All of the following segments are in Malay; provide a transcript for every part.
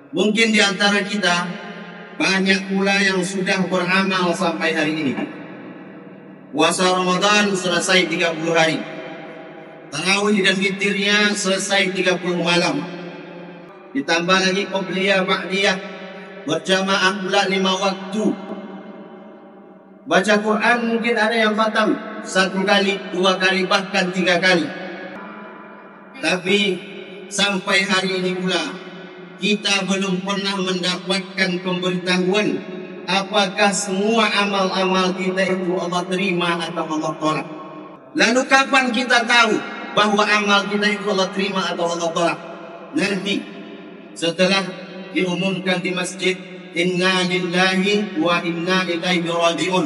Mungkin di antara kita banyak pula yang sudah beramal sampai hari ini. Puasa Ramadan selesai 30 hari. Tarawih dan witirnya selesai 30 malam. Ditambah lagi qobliyah, ba'diyah, berjamaah pula 5 waktu. Baca Quran mungkin ada yang khatam 1 kali, 2 kali, bahkan 3 kali. Tapi sampai hari ini pula kita belum pernah mendapatkan pemberitahuan apakah semua amal-amal kita itu Allah terima atau Allah tolak. Lalu kapan kita tahu bahwa amal kita itu Allah terima atau Allah tolak? Nanti setelah diumumkan di masjid, inna lillahi wa inna ilaihi raji'un.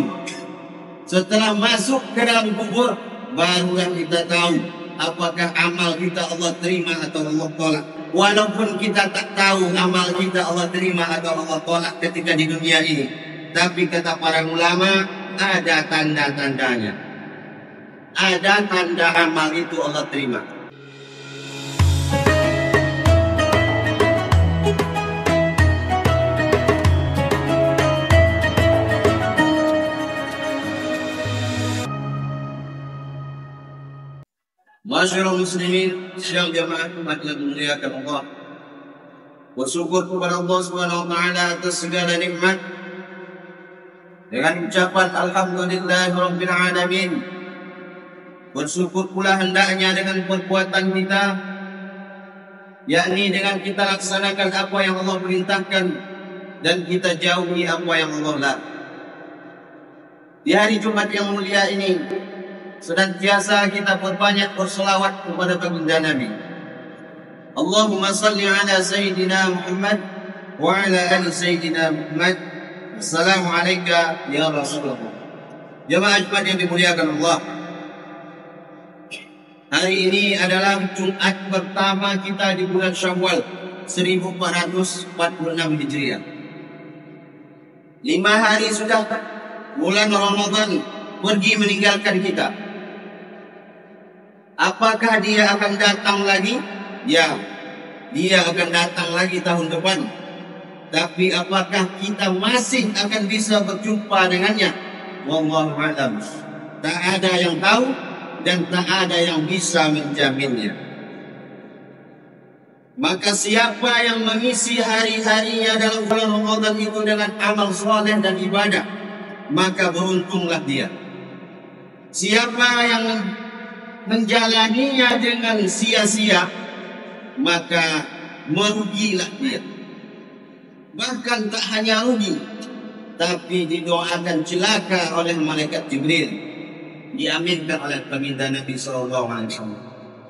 Setelah masuk ke dalam kubur, barulah kita tahu apakah amal kita Allah terima atau Allah tolak. Walaupun kita tak tahu amal kita Allah terima atau Allah tolak ketika di dunia ini, tapi kata para ulama ada tanda-tandanya. Ada tanda amal itu Allah terima. Masyaallah muslimin, syam jamaah umat yang dimuliakan Allah. Bersyukur kepada Allah Subhanahu wa taala atas segala nikmat dengan ucapan alhamdulillahirabbil alamin. Bersyukur pula hendaknya dengan perbuatan kita, yakni dengan kita laksanakan apa yang Allah perintahkan dan kita jauhi apa yang Allah larang. Di hari Jumat yang mulia ini, senantiasa kita perbanyak berselawat kepada baginda Nabi. Allahumma salli ala Sayyidina Muhammad wa ala ali Sayyidina Muhammad. Assalamualaikum ya Rasulullah. Jemaah Jumat yang dimuliakan Allah, hari ini adalah Jumat pertama kita di bulan Syawal 1446 Hijriah. 5 hari sudah bulan Ramadan pergi meninggalkan kita. Apakah dia akan datang lagi? Ya, dia akan datang lagi tahun depan. Tapi apakah kita masih akan bisa berjumpa dengannya? Wallahu a'lam. Tak ada yang tahu dan tak ada yang bisa menjaminnya. Maka siapa yang mengisi hari-harinya dalam bulan Ramadan itu dengan amal soleh dan ibadah, maka beruntunglah dia. Siapa yang menjalaninya dengan sia-sia, maka merugilah dia. Bahkan tak hanya rugi, tapi didoakan celaka oleh malaikat Jibril, diaminkan oleh baginda Nabi sallallahu alaihi wasallam.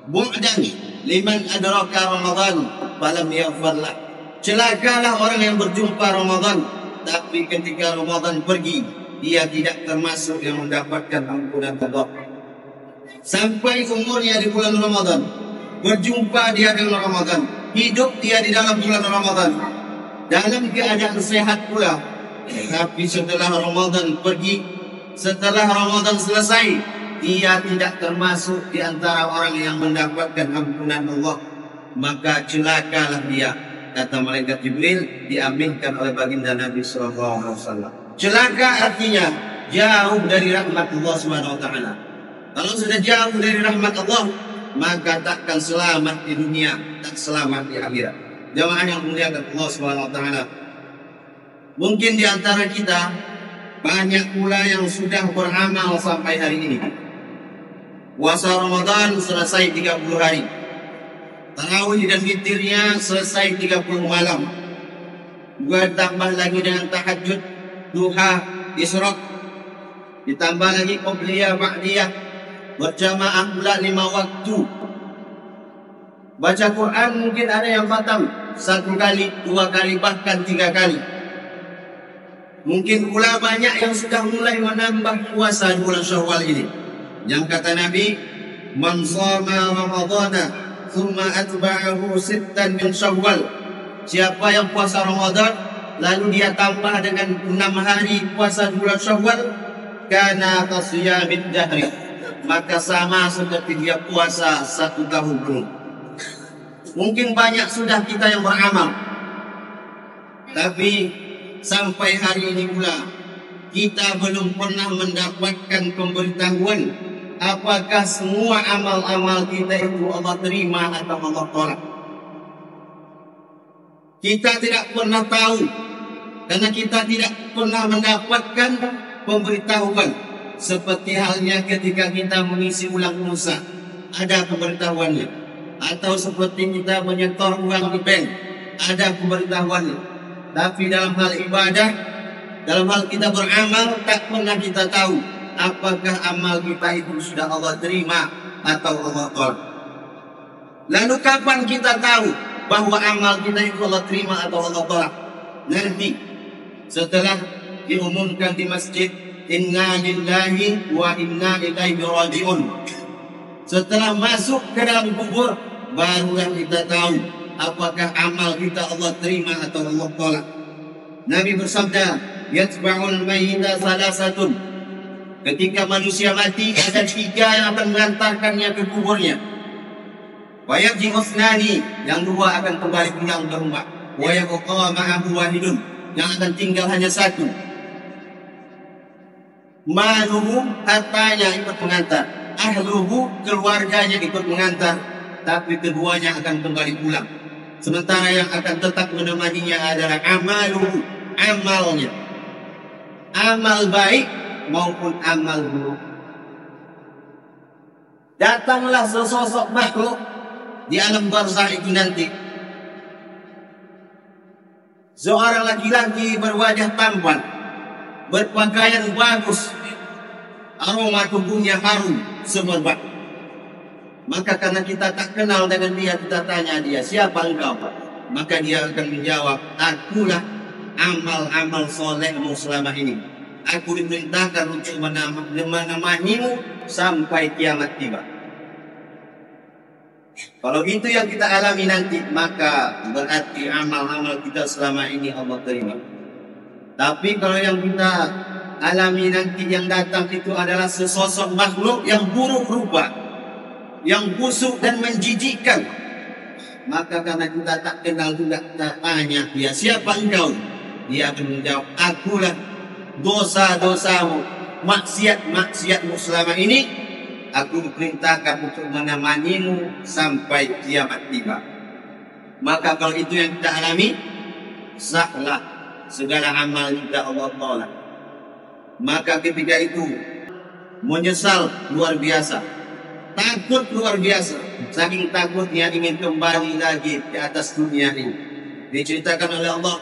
Bu'dan liman adraka Ramadan falam yaghfir lah. Celakalah orang yang berjumpa Ramadan, tapi ketika Ramadan pergi, dia tidak termasuk yang mendapatkan ampunan Allah. Sampai umurnya di bulan Ramadan, berjumpa dia dengan Ramadan, hidup dia di dalam bulan Ramadan, dalam keadaan sehat pula. Tapi setelah Ramadan pergi, setelah Ramadan selesai, dia tidak termasuk di antara orang yang mendapatkan ampunan Allah. Maka celakalah dia, kata malaikat Jibril, diaminkan oleh baginda Nabi sallallahu alaihi wasallam. Celaka artinya jauh dari rahmat Allah Subhanahu wa taala. Kalau sudah jauh dari rahmat Allah, maka takkan selamat di dunia, tak selamat di akhirat. Jamaah yang muliakan Allah Subhanahu wa taala, mungkin di antara kita banyak pula yang sudah beramal sampai hari ini. Puasa Ramadan selesai 30 hari. Tarawih dan witirnya selesai 30 malam. Juga tambah lagi dengan tahajud, duha, isyraq. Ditambah lagi qobliyah, ba'diyah, berjamaah pula 5 waktu. Baca Quran mungkin ada yang khatam 1 kali, 2 kali, bahkan 3 kali. Mungkin pula banyak yang sudah mulai menambah puasa di bulan Syawal ini. Yang kata Nabi, man shama Ramadana thumma atba'ahu sittan min Syawal. Siapa yang puasa Ramadan lalu dia tambah dengan 6 hari puasa di bulan Syawal, kana kasiyamid dahri, maka sama seperti dia puasa 1 tahun penuh. Mungkin banyak sudah kita yang beramal, Tapi sampai hari ini pula kita belum pernah mendapatkan pemberitahuan apakah semua amal-amal kita itu Allah terima atau Allah tolak. Kita tidak pernah tahu karena kita tidak pernah mendapatkan pemberitahuan. Seperti halnya ketika kita mengisi ulang pulsa, ada pemberitahuannya. Atau seperti kita menyetor uang di bank, ada pemberitahuannya. Tapi dalam hal ibadah, dalam hal kita beramal, tak pernah kita tahu apakah amal kita itu sudah Allah terima atau Allah tolak. Lalu kapan kita tahu bahwa amal kita itu Allah terima atau Allah tolak? Nanti setelah diumumkan di masjid, inna lillahi wa inna ilaihi raji'un. Setelah masuk ke dalam kubur, barulah kita tahu apakah amal kita Allah terima atau Allah tolak. Nabi bersabda, yatba'ul mayyita salasatun. Ketika manusia mati, ada 3 yang akan mengantarkannya ke kuburnya. Wa yabji usnani, yang 2 akan kembali pulang ke rumah. Wa yabqa ma'ahu wahidun, yang akan tinggal hanya 1. Maluhu, hartanya ikut mengantar. Ahluhu, keluarganya ikut mengantar. Tapi keduanya akan kembali pulang. Sementara yang akan tetap menemaninya adalah amaluhu, amalnya. Amal baik maupun amal buruk. Datanglah sesosok makhluk di alam barzakh itu nanti. Seorang laki-laki berwajah tampan, berpakaian bagus, aroma tubuhnya harum semerbak. Maka karena kita tak kenal dengan dia, kita tanya dia, siapa engkau? Maka dia akan menjawab, akulah amal-amal solehmu selama ini. Aku diperintahkan untuk menemanimu sampai kiamat tiba. Kalau itu yang kita alami nanti, maka berarti amal-amal kita selama ini Allah terima. Tapi kalau yang kita alami nanti yang datang itu adalah sesosok makhluk yang buruk rupa, yang busuk dan menjijikkan, maka karena kita tak kenal juga, kita tanya dia, siapa engkau? Dia akan menjawab, akulah dosa-dosamu, maksiat-maksiatmu selama ini, aku perintahkan untuk menemanimu sampai kiamat tiba. Maka kalau itu yang kita alami, sahlah segala amal kita Allah tolak. Maka ketika itu menyesal luar biasa, takut luar biasa, saking takutnya ingin kembali lagi ke atas dunia ini. Diceritakan oleh Allah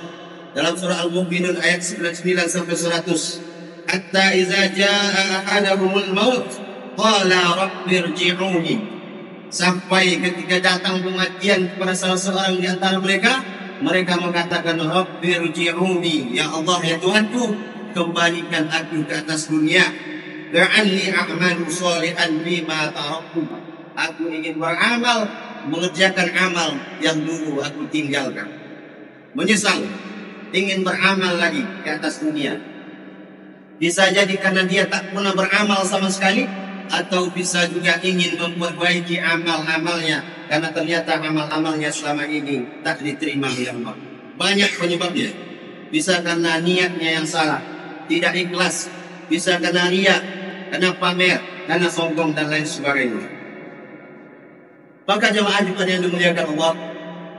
dalam surah Al-Mu'minun ayat 99 sampai 100. Hatta iza jaa ahadahumul maut qala rabbirji'uni. Sampai ketika datang kematian kepada salah seorang di antara mereka, mereka mengatakan rabbirji'uni, ya Allah ya Tuhanku, kembalikan aku ke atas dunia. La'alli a'malu shalihan bima taraktu. Aku ingin beramal, mengerjakan amal yang dulu aku tinggalkan. Menyesal, ingin beramal lagi ke atas dunia. Bisa jadi karena dia tak pernah beramal sama sekali, atau bisa juga ingin memperbaiki amal-amalnya karena ternyata amal-amalnya selama ini tak diterima oleh Allah. Banyak penyebabnya. Bisa karena niatnya yang salah, tidak ikhlas. Bisa karena riya, karena pamer, karena sombong dan lain sebagainya. Maka jemaah yang dimuliakan Allah,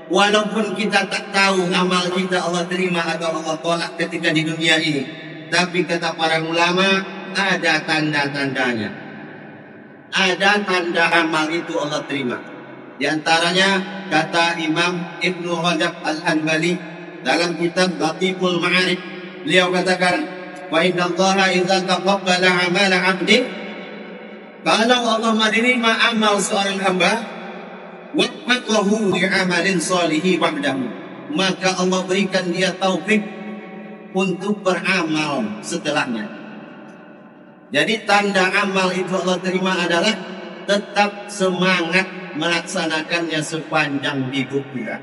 walaupun kita tak tahu amal kita Allah terima atau Allah tolak ketika di dunia ini, tapi kata para ulama ada tanda-tandanya. Ada tanda amal itu Allah terima. Di antaranya kata Imam Ibnu Rajab Al-Hanbali dalam kitab Latiful Ma'arif, beliau katakan, wa inna Allaha idza taqabbala amala 'abdin, kalau Allah menerima amal seorang hamba, waffaqahu li amalin shalihi ba'dahu, maka Allah berikan dia taufik untuk beramal setelahnya. Jadi tanda amal itu Allah terima adalah tetap semangat melaksanakannya sepanjang hidup kita.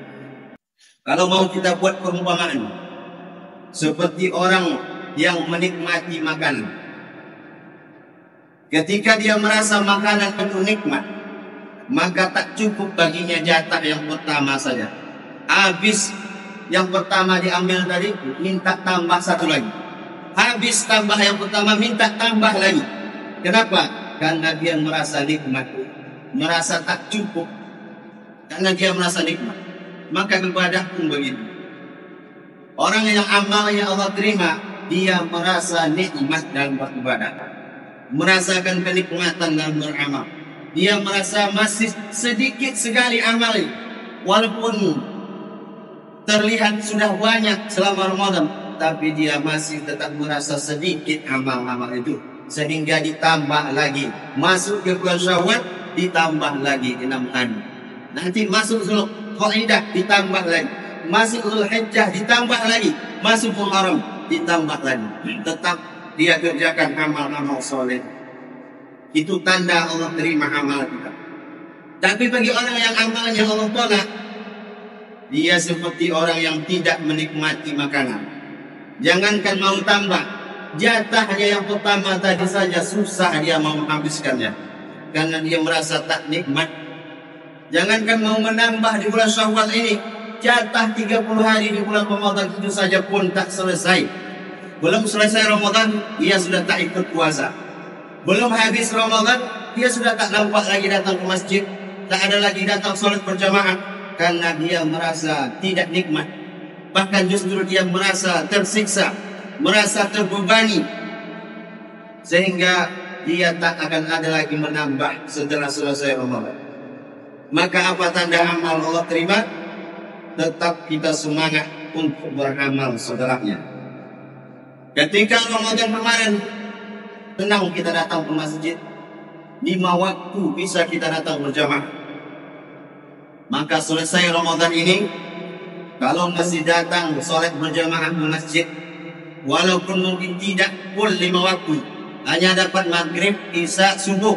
Kalau mau kita buat perumpamaan, seperti orang yang menikmati makanan. Ketika dia merasa makanan itu nikmat, maka tak cukup baginya jatah yang pertama saja. Habis Yang pertama diambil tadi, minta tambah satu lagi. Habis tambah yang pertama, minta tambah lagi. Kenapa? Karena dia merasa nikmat, merasa tak cukup. Karena dia merasa nikmat. Maka ibadah pun begitu. Orang yang amalnya Allah terima, dia merasa nikmat dalam beribadah, merasakan kenikmatan dalam beramal. Dia merasa masih sedikit sekali amalnya, walaupun terlihat sudah banyak selama Ramadan, tapi dia masih tetap merasa sedikit amal-amal itu, sehingga ditambah lagi. Masuk ke bulan Syawal, ditambah lagi 6 hari. Nanti masuk Zulqa'dah, ditambah lagi. Masuk Zulhijjah, ditambah lagi. Masuk Muharram, ditambah lagi. Tetap dia kerjakan amal-amal soleh. Itu tanda Allah terima amal kita. Tapi bagi orang yang amalnya Allah tolak, dia seperti orang yang tidak menikmati makanan. Jangankan mau tambah, jatahnya yang pertama tadi saja susah dia mau menghabiskannya, karena dia merasa tak nikmat. Jangankan mau menambah di bulan Syawal ini, jatah 30 hari di bulan Ramadan itu saja pun tak selesai. Belum selesai Ramadan, dia sudah tak ikut puasa. Belum habis Ramadan, dia sudah tak nampak lagi datang ke masjid, tak ada lagi datang sholat berjamaah, karena dia merasa tidak nikmat. Bahkan justru dia merasa tersiksa, merasa terbebani, sehingga dia tak akan ada lagi menambah setelah selesai Ramadan. Maka apa tanda amal Allah terima? Tetap kita semangat untuk beramal saudaranya. Ketika Ramadan kemarin, tenang kita datang ke masjid, 5 waktu bisa kita datang berjamaah. Maka selesai Ramadan ini, kalau masih datang sholat berjamaah di masjid, walaupun mungkin tidak full 5 waktu, hanya dapat maghrib, isya, subuh,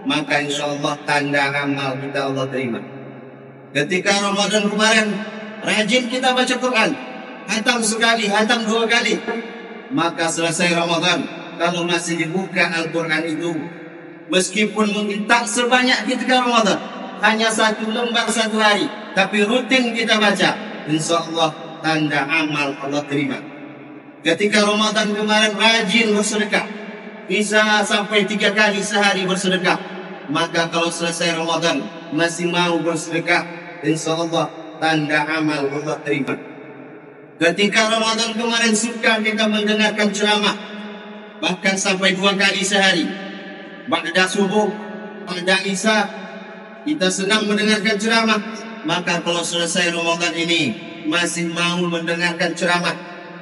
maka insya Allah tanda amal kita Allah terima. Ketika Ramadan kemarin, rajin kita baca Quran, hatam sekali, hatam 2 kali, maka selesai Ramadan, kalau masih dibuka Al-Quran itu, meskipun mungkin tak sebanyak ketika Ramadan, hanya 1 lembar 1 hari, tapi rutin kita baca, insya Allah tanda amal Allah terima. Ketika Ramadan kemarin rajin bersedekah, bisa sampai 3 kali sehari bersedekah, maka kalau selesai Ramadan masih mau bersedekah, insya Allah tanda amal Allah terima. Ketika Ramadan kemarin suka kita mendengarkan ceramah, bahkan sampai 2 kali sehari, ba'da subuh, ba'da isya, kita senang mendengarkan ceramah. Maka kalau selesai Ramadan ini masih mau mendengarkan ceramah,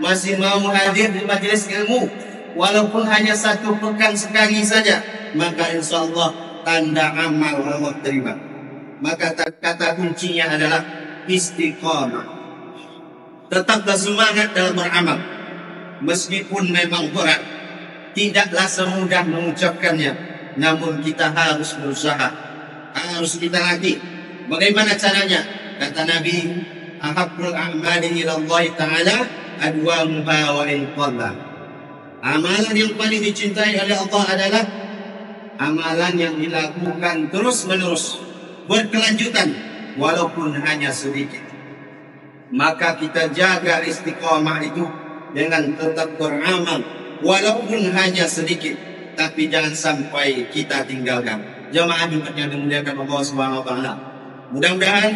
masih mau hadir di majelis ilmu, walaupun hanya 1 pekan sekali saja, maka insya Allah tanda amal Allah terima. Maka kata kuncinya adalah istiqamah. Tetaplah semangat dalam beramal, meskipun memang berat, tidaklah semudah mengucapkannya, namun kita harus berusaha, harus kita latih. Bagaimana caranya? Kata Nabi, ahabbul a'mali ila Allah Ta'ala adwamuha wa in qalla. Amalan yang paling dicintai oleh Allah adalah amalan yang dilakukan terus menerus, berkelanjutan, walaupun hanya sedikit. Maka kita jaga istiqamah itu dengan tetap beramal, walaupun hanya sedikit, tapi jangan sampai kita tinggalkan. Jamaah yang dimuliakan Allah Subhanahu wa taala. Mudah-mudahan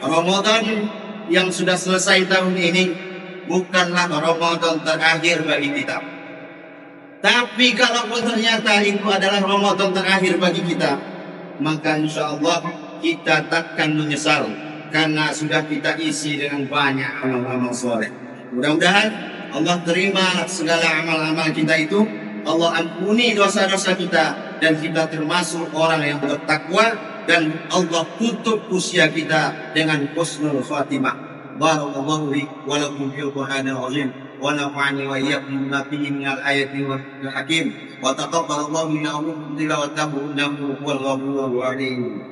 Ramadan yang sudah selesai tahun ini bukanlah Ramadan terakhir bagi kita. Tapi kalau ternyata itu adalah Ramadan terakhir bagi kita, maka insya Allah kita takkan menyesal, karena sudah kita isi dengan banyak amal-amal soleh. Mudah-mudahan Allah terima segala amal-amal kita itu, Allah ampuni dosa-dosa kita, dan kita termasuk orang yang bertakwa, dan Allah tutup usia kita dengan husnul khatimah. Barakallahu li wa lakum fil Qur'anil azim wa nafa'ani wa iyyakum bima fihi minal ayati wal hakim wa taqabbalallahu minna wa minkum tilawatahu innahu huwal ghafurur rahim.